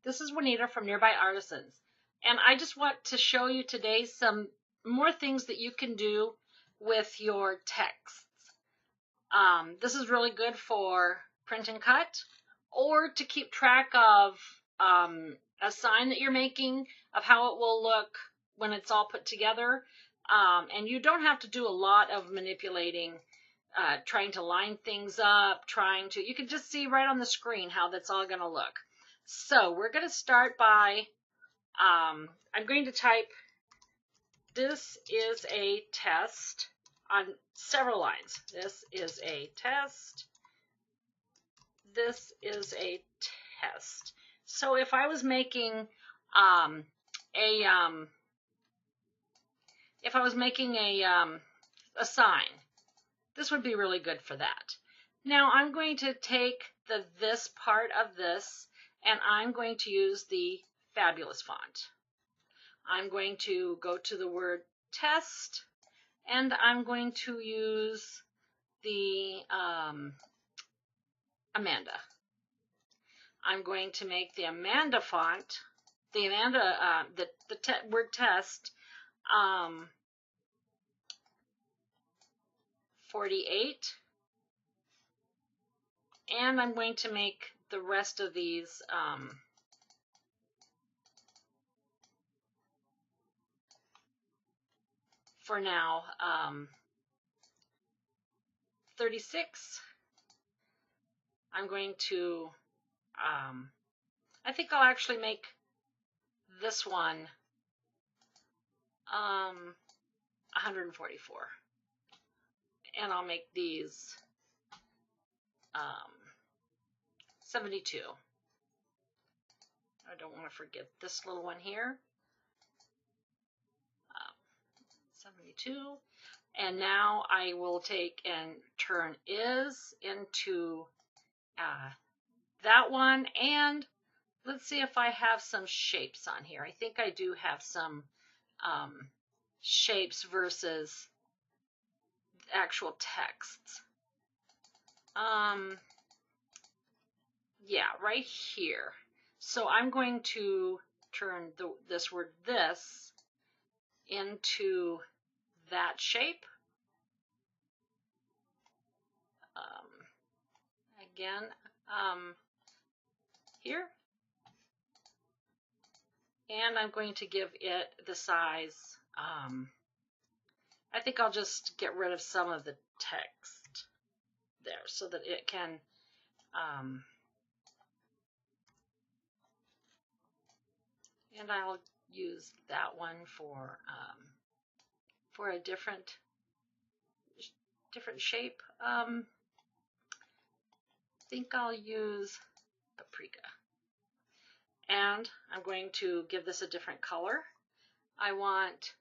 This is Juanita from Nearby Artisans, and I just want to show you today some more things that you can do with your texts. This is really good for print and cut, or to keep track of a sign that you're making, of how it will look when it's all put together. And you don't have to do a lot of manipulating, trying to line things up, you can just see right on the screen how that's all going to look. So we're going to start by, I'm going to type, this is a test, on several lines. This is a test. This is a test. So if I was making a sign, this would be really good for that. Now I'm going to take this part of this, and I'm going to use the Fabulous font. I'm going to go to the word test, and I'm going to use the Amanda. I'm going to make the Amanda font, the Amanda, the word test, 48, and I'm going to make the rest of these for now 36. I'm going to I think I'll actually make this one 144, and I'll make these 72. I don't want to forget this little one here. 72. And now I will take and turn is into that one, and let's see if I have some shapes on here. I think I do have some shapes versus actual texts. Yeah, right here. So I'm going to turn this word this into that shape. Again, here. And I'm going to give it the size. I think I'll just get rid of some of the text there so that it can and I'll use that one for a different shape. I think I'll use paprika. And I'm going to give this a different color. I want,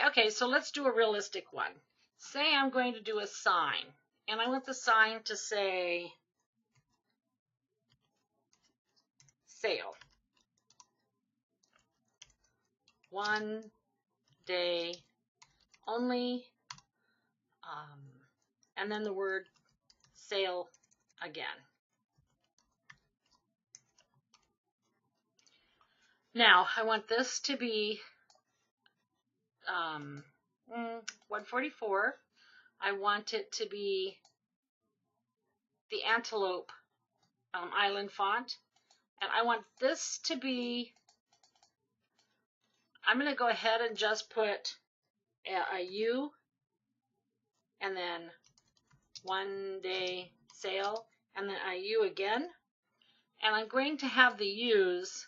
okay, so let's do a realistic one. Say I'm going to do a sign, and I want the sign to say sale. 1 day only, and then the word sale again. Now I want this to be 144. I want it to be the Antelope Island font, and I want this to be, I'm going to go ahead and just put a U, and then 1 day sale, and then a U again, and I'm going to have the U's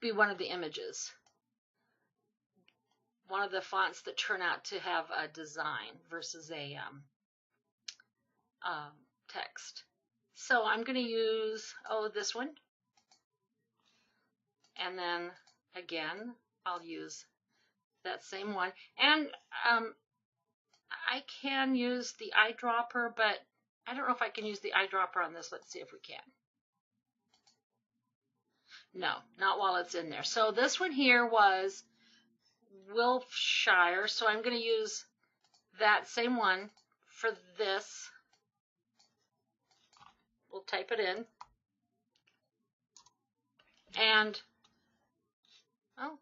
be one of the images, one of the fonts that turn out to have a design versus a text. So I'm going to use this one, and then again I'll use that same one, and I can use the eyedropper, but I don't know if I can use the eyedropper on this. Let's see if we can. No, not while it's in there. So this one here was Wiltshire, so I'm going to use that same one for this we'll type it in. And, oh,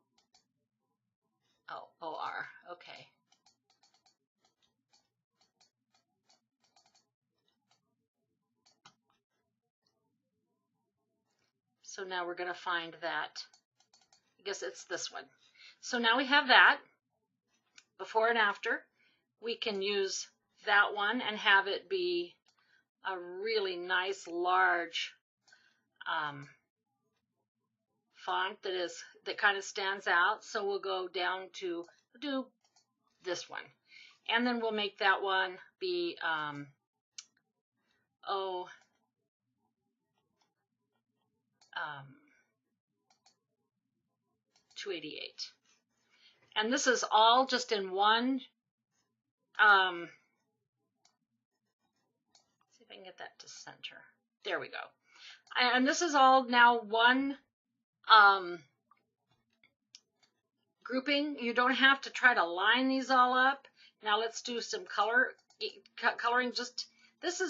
OR, okay. So now we're going to find that, I guess it's this one. So now we have that, before and after. We can use that one and have it be a really nice large font that kind of stands out. So we'll go down to do this one, and then we'll make that one be 288. And this is all just in one. See if I can get that to center. There we go. And this is all now one grouping. You don't have to try to line these all up. Now let's do some coloring. Just this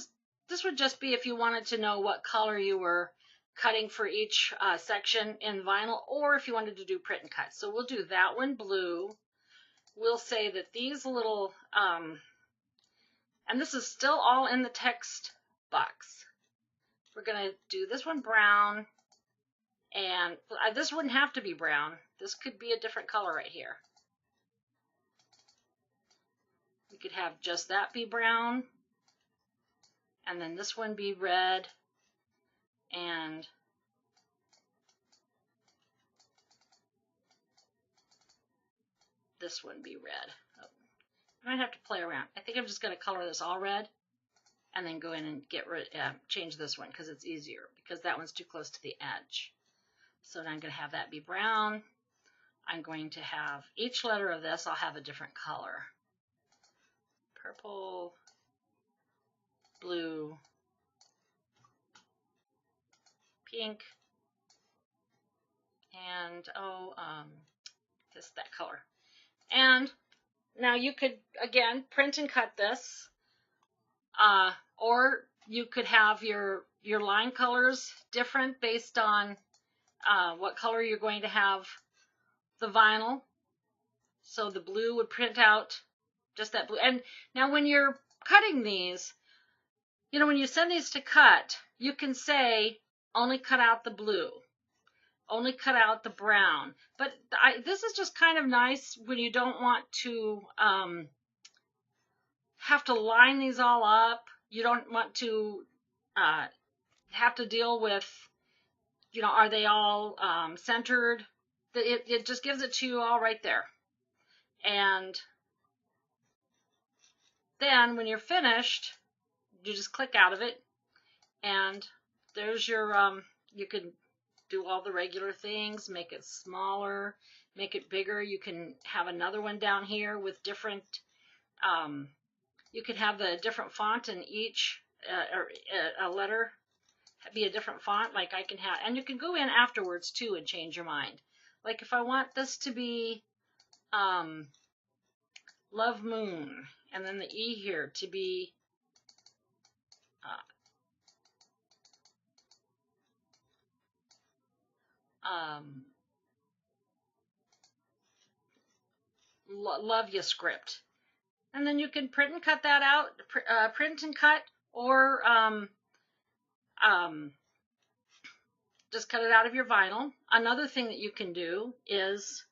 would just be if you wanted to know what color you were cutting for each section in vinyl, or if you wanted to do print and cut. So we'll do that one blue. We'll say that these little, and this is still all in the text box. We're going to do this one brown, and this wouldn't have to be brown. This could be a different color right here. We could have just that be brown, and then this one be red, and this one be red. Oh, I might have to play around. I think I'm just going to color this all red, and then go in and change this one because it's easier, because that one's too close to the edge. So now I'm going to have that be brown. I'm going to have each letter of this, I'll have a different color. Purple, blue, pink, and that color. And now you could, again, print and cut this, or you could have your line colors different based on what color you're going to have the vinyl. So the blue would print out just that blue. And now when you're cutting these, you know, when you send these to cut, you can say only cut out the blue, only cut out the brown. But this is just kind of nice when you don't want to have to line these all up. You don't want to have to deal with, you know, are they all centered? It just gives it to you all right there. And then when you're finished, you just click out of it, and there's your, you can do all the regular things, make it smaller, make it bigger. You can have another one down here with different, you can have the different font in each, a letter be a different font, like I can have, and you can go in afterwards too and change your mind. Like if I want this to be Love Moon, and then the E here to be Love Ya Script. And then you can print and cut that out, print and cut, or just cut it out of your vinyl. Another thing that you can do is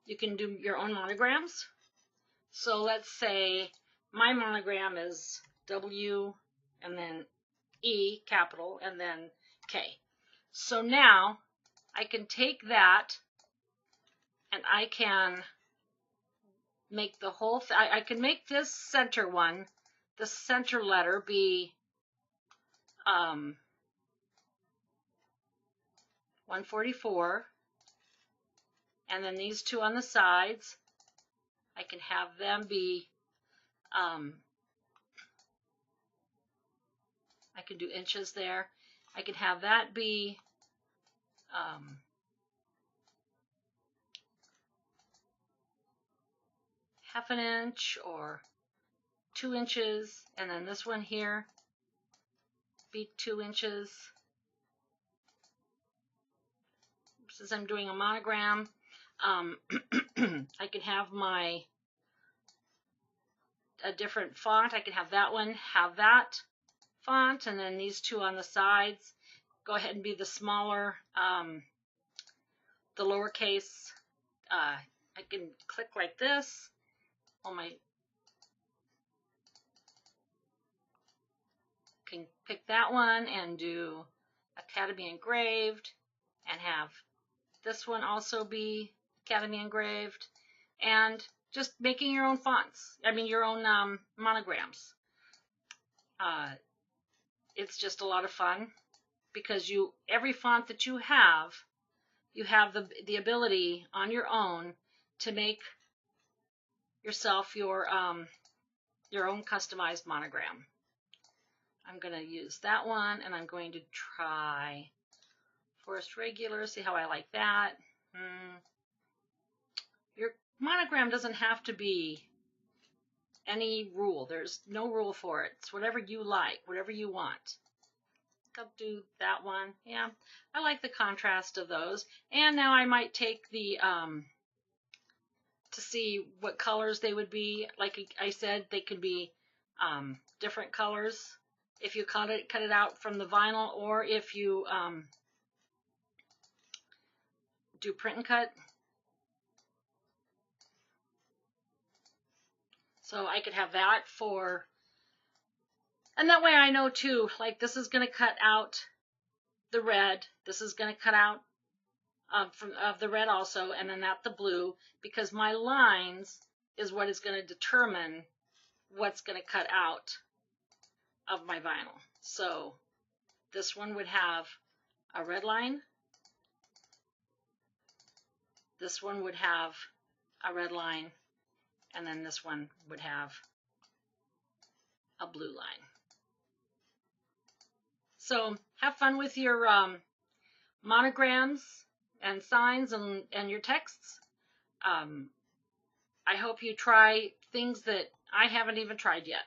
you can do your own monograms. So let's say my monogram is W and then E, capital, and then K. So now I can take that and I can make the whole thing. I can make this center one, the center letter, be 144, and then these two on the sides, I can have them be, I can do inches there. I can have that be half an inch, or 2 inches, and then this one here be 2 inches. Since I'm doing a monogram, I can have a different font. I can have that one, have that font, and then these two on the sides go ahead and be the smaller, the lowercase. I can click like this on my, can pick that one and do Academy Engraved, and have this one also be Academy Engraved, and just making your own fonts. I mean, your own monograms. It's just a lot of fun because every font that you have the ability on your own to make yourself your own customized monogram. I'm going to use that one, and I'm going to try Forest Regular, see how I like that. Your monogram doesn't have to be any rule. There's no rule for it. It's whatever you like, whatever you want. I'll do that one. Yeah, I like the contrast of those. And now I might take the, to see what colors they would be. Like I said, they could be different colors if you cut it out from the vinyl, or if you do print and cut. So I could have that for, and that way I know too, like this is going to cut out the red, this is going to cut out of the red also, and then the blue, because my lines is what is going to determine what's going to cut out of my vinyl. So this one would have a red line, this one would have a red line, and then this one would have a blue line. So have fun with your monograms and signs and your texts. I hope you try things that I haven't even tried yet.